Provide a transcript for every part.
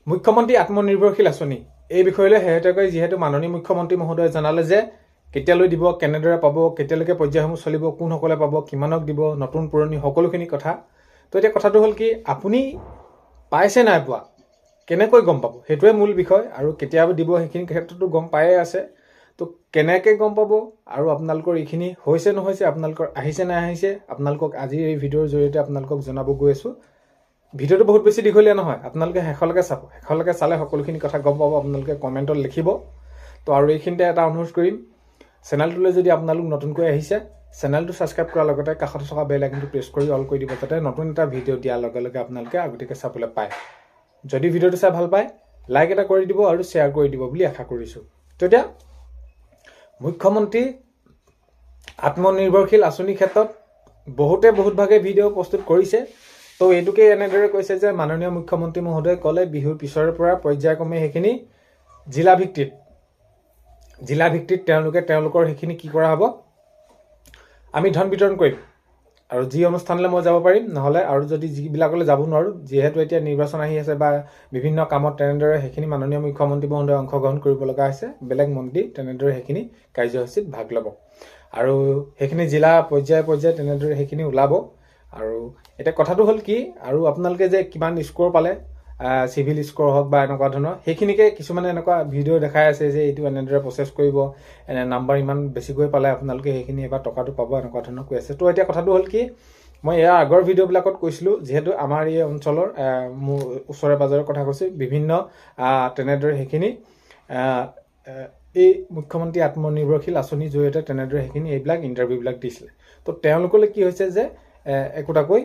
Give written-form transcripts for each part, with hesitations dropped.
মুখ্যমন্ত্ৰী আত্মনিৰ্ভৰশীল আঁচনি এই বিষয়লৈ শেহতীয়াকৈ যিহেতু মাননীয় মুখ্যমন্ত্ৰী মহোদয়ে জনালে যে কেতিয়ালৈ দিব, কেনেদৰে পাব, কেতিয়ালৈকে পৰ্যায়সমূহ চলিব, কোনসকলে পাব, কিমানক দিব, নতুন পুৰণি সকলোখিনি কথা। তো এতিয়া কথাটো হ'ল কি, আপুনি পাইছে নাই পোৱা, কেনেকৈ গম পাব, সেইটোৱে মূল বিষয়। আৰু কেতিয়া দিব সেইখিনি ক্ষেত্ৰতো গম পায়ে আছে। তো কেনেকৈ গম পাব আৰু আপোনালোকৰ এইখিনি হৈছে নহৈছে, আপোনালোকৰ আহিছে নাই আহিছে, আপোনালোকক আজিৰ এই ভিডিঅ'ৰ জৰিয়তে আপোনালোকক জনাব গৈ আছোঁ। ভিডিঅ'টো বহুত বেছি দীঘলীয়া নহয়, আপোনালোকে শেষলৈকে চাব। শেষলৈকে চালে সকলোখিনি কথা গম পাব, আপোনালোকে কমেণ্টত লিখিব। তো আৰু এইখিনিতে এটা অনুৰোধ কৰিম, চেনেলটোলৈ যদি আপোনালোক নতুনকৈ আহিছে, চেনেলটো ছাবস্ক্ৰাইব কৰাৰ লগতে কাষতে থকা বেল আইকনটো প্ৰেছ কৰি অল কৰি দিব, যাতে নতুন এটা ভিডিঅ' দিয়াৰ লগে লগে আপোনালোকে আগতীয়াকৈ চাবলৈ পায়। যদি ভিডিঅ'টো চাই ভাল পায়, লাইক এটা কৰি দিব আৰু শ্বেয়াৰ কৰি দিব বুলি আশা কৰিছোঁ। তেতিয়া মুখ্যমন্ত্ৰী আত্মনিৰ্ভৰশীল আঁচনিৰ ক্ষেত্ৰত বহুত ভাগে ভিডিঅ' প্ৰস্তুত কৰিছে। তো এইটোকে এনেদৰে কৈছে যে মাননীয় মুখ্যমন্ত্ৰী মহোদয়ে ক'লে বিহুৰ পিছৰে পৰা পৰ্যায়ক্ৰমে সেইখিনি জিলা ভিত্তিত তেওঁলোকৰ সেইখিনি কি কৰা হ'ব, আমি ধন বিতৰণ কৰিম। আৰু যি অনুষ্ঠানলৈ মই যাব পাৰিম, নহ'লে আৰু যদি যিবিলাকলৈ যাব নোৱাৰোঁ, যিহেতু এতিয়া নিৰ্বাচন আহি আছে বা বিভিন্ন কামত, তেনেদৰে সেইখিনি মাননীয় মুখ্যমন্ত্ৰী মহোদয়ে অংশগ্ৰহণ কৰিব লগা হৈছে, বেলেগ মন্ত্ৰী তেনেদৰে সেইখিনি কাৰ্যসূচীত ভাগ ল'ব। আৰু সেইখিনি জিলা পৰ্যায়ে তেনেদৰে সেইখিনি ওলাব। আৰু এতিয়া কথাটো হ'ল কি, আৰু আপোনালোকে যে কিমান স্ক'ৰ পালে, চিভিল স্ক'ৰ হওক বা এনেকুৱা ধৰণৰ, সেইখিনিকে কিছুমানে এনেকুৱা ভিডিঅ' দেখাই আছে যে এইটো এনেদৰে প্ৰচেছ কৰিব, এনে নাম্বাৰ ইমান বেছিকৈ পালে আপোনালোকে সেইখিনি এবাৰ টকাটো পাব, এনেকুৱা ধৰণৰ কৈ আছে। তো এতিয়া কথাটো হ'ল কি, মই ইয়াৰ আগৰ ভিডিঅ'বিলাকত কৈছিলোঁ, যিহেতু আমাৰ এই অঞ্চলৰ মোৰ ওচৰে পাজৰে কথা কৈছোঁ, বিভিন্ন তেনেদৰে সেইখিনি এই মুখ্যমন্ত্ৰী আত্মনিৰ্ভৰশীল আঁচনিৰ জৰিয়তে তেনেদৰে সেইখিনি এইবিলাক ইণ্টাৰভিউবিলাক দিছিলে। তো তেওঁলোকলৈ কি হৈছে যে একোটাকৈ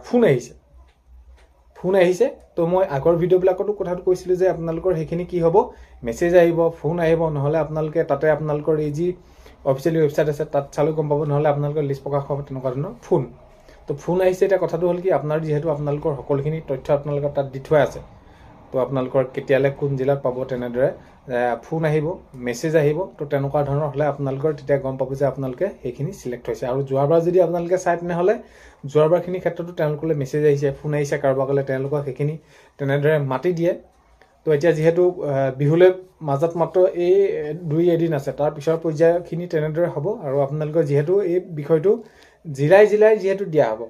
ফোন আহিছে। তো মই আগৰ ভিডিঅ'বিলাকতো কথাটো কৈছিলোঁ যে আপোনালোকৰ সেইখিনি কি হ'ব, মেছেজ আহিব, ফোন আহিব, নহ'লে আপোনালোকে তাতে আপোনালোকৰ এই যি অফিচিয়েলি ৱেবছাইট আছে তাত চালেও গম পাব, নহ'লে আপোনালোকৰ লিষ্ট প্ৰকাশ হ'ব, তেনেকুৱা ধৰণৰ ফোন। তো ফোন আহিছে। এতিয়া কথাটো হ'ল কি, যিহেতু আপোনালোকৰ সকলোখিনি তথ্য আপোনালোকৰ তাত দি থোৱা আছে, তো আপোনালোকৰ কেতিয়ালৈ কোন জিলাত পাব, তেনেদৰে ফোন আহিব, মেছেজ আহিব। তো তেনেকুৱা ধৰণৰ হ'লে আপোনালোকৰ তেতিয়া গম পাব যে আপোনালোকে সেইখিনি চিলেক্ট হৈছে। আৰু যোৱাবাৰ যদি আপোনালোকে চাই, তেনেহ'লে যোৱাবাৰখিনিৰ ক্ষেত্ৰতো তেওঁলোকলৈ মেছেজ আহিছে, ফোন আহিছে, কাৰোবাকলৈ তেওঁলোকক সেইখিনি তেনেদৰে মাতি দিয়ে। তো এতিয়া যিহেতু বিহুলৈ মাজত মাত্ৰ এই 2-এদিন আছে, তাৰ পিছৰ পৰ্যায়খিনি তেনেদৰে হ'ব। আৰু আপোনালোকৰ যিহেতু এই বিষয়টো জিলাই যিহেতু দিয়া হ'ব,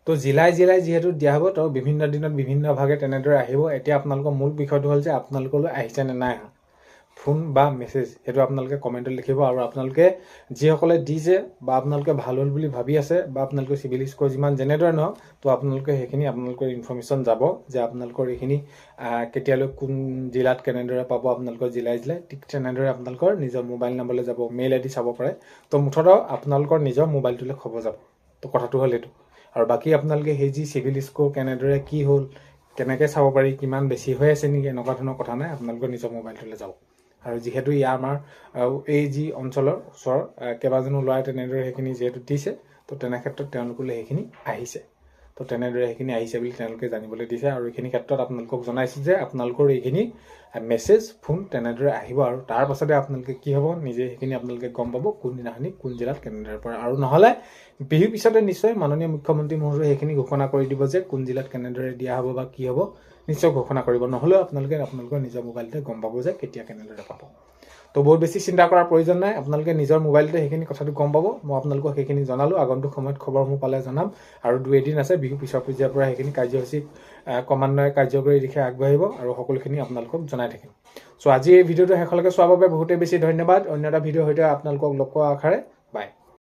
তো জিলাই যিহেতু দিয়া হ'ব, তো বিভিন্ন দিনত বিভিন্ন ভাগে তেনেদৰে আহিব। এতিয়া আপোনালোকৰ মূল বিষয়টো হ'ল যে আপোনালোকলৈ আহিছে নে নাই অহা, ফোন বা মেছেজ, সেইটো আপোনালোকে কমেণ্টত লিখিব। আৰু আপোনালোকে যিসকলে দিছে বা আপোনালোকে ভাল হ'ল বুলি ভাবি আছে, বা আপোনালোকৰ চিভিল স্ক'ৰ যিমান যেনেদৰে নহওক, তো আপোনালোকে সেইখিনি আপোনালোকৰ ইনফৰ্মেশ্যন যাব যে আপোনালোকৰ এইখিনি কেতিয়ালৈ কোন জিলাত কেনেদৰে পাব, আপোনালোকৰ জিলাই ঠিক তেনেদৰে আপোনালোকৰ নিজৰ মোবাইল নম্বৰলৈ যাব, মেইল ID চাব পাৰে। তো মুঠতে আপোনালোকৰ নিজৰ মোবাইলটোলৈ খবৰ যাব। তো কথাটো হ'ল এইটো। আৰু বাকী আপোনালোকে সেই যি চিভিল স্ক'ৰ কেনেদৰে কি হ'ল, কেনেকৈ চাব পাৰি, কিমান বেছি হৈ আছে নেকি, এনেকুৱা ধৰণৰ কথা নাই, আপোনালোকৰ নিজৰ মোবাইলটোলৈ যাব। আৰু যিহেতু আমাৰ এই যি অঞ্চলৰ ওচৰৰ কেইবাজনো ল'ৰাই তেনেদৰে সেইখিনি যিহেতু দিছে, তো তেনে ক্ষেত্ৰত তেওঁলোকলৈ সেইখিনি আহিছে। তো তেনেদৰে সেইখিনি আহিছে বুলি তেওঁলোকে জানিবলৈ দিছে। আৰু এইখিনি ক্ষেত্ৰত আপোনালোকক জনাইছোঁ যে আপোনালোকৰ এইখিনি মেছেজ, ফোন তেনেদৰে আহিব। আৰু তাৰ পাছতে আপোনালোকে কি হ'ব, নিজে সেইখিনি আপোনালোকে গম পাব, কোনদিনাখনি কোন জিলাত কেনেদৰে পৰে। আৰু নহ'লে বিহুৰ পিছতে নিশ্চয় মাননীয় মুখ্যমন্ত্ৰী মহোদয়ে সেইখিনি ঘোষণা কৰি দিব যে কোন জিলাত কেনেদৰে দিয়া হ'ব বা কি হ'ব, নিশ্চয় ঘোষণা কৰিব। নহ'লেও আপোনালোকে আপোনালোকৰ নিজৰ মোবাইলতে গম পাব যে কেতিয়া কেনেদৰে পাব। তো বহুত বেছি চিন্তা কৰাৰ প্ৰয়োজন নাই, আপোনালোকে নিজৰ মোবাইলতে সেইখিনি কথাটো গম পাব। মই আপোনালোকক সেইখিনি জনালোঁ, আগন্তুক সময়ত খবৰসমূহ পালে জনাম। আৰু 2-এদিন আছে, বিহু পিছৰ পৰ্যায়ৰ পৰা সেইখিনি কাৰ্যসূচী ক্ৰমান্বয়ে কাৰ্যকৰী দিশে আগবাঢ়িব, আৰু সকলোখিনি আপোনালোকক জনাই থাকিম। চ' আজি এই ভিডিঅ'টো শেষলৈকে চোৱাৰ বাবে বহুতেই বেছি ধন্যবাদ। অন্য এটা ভিডিঅ'ৰ সৈতে আপোনালোকক লগ পোৱাৰ আশাৰে বাই।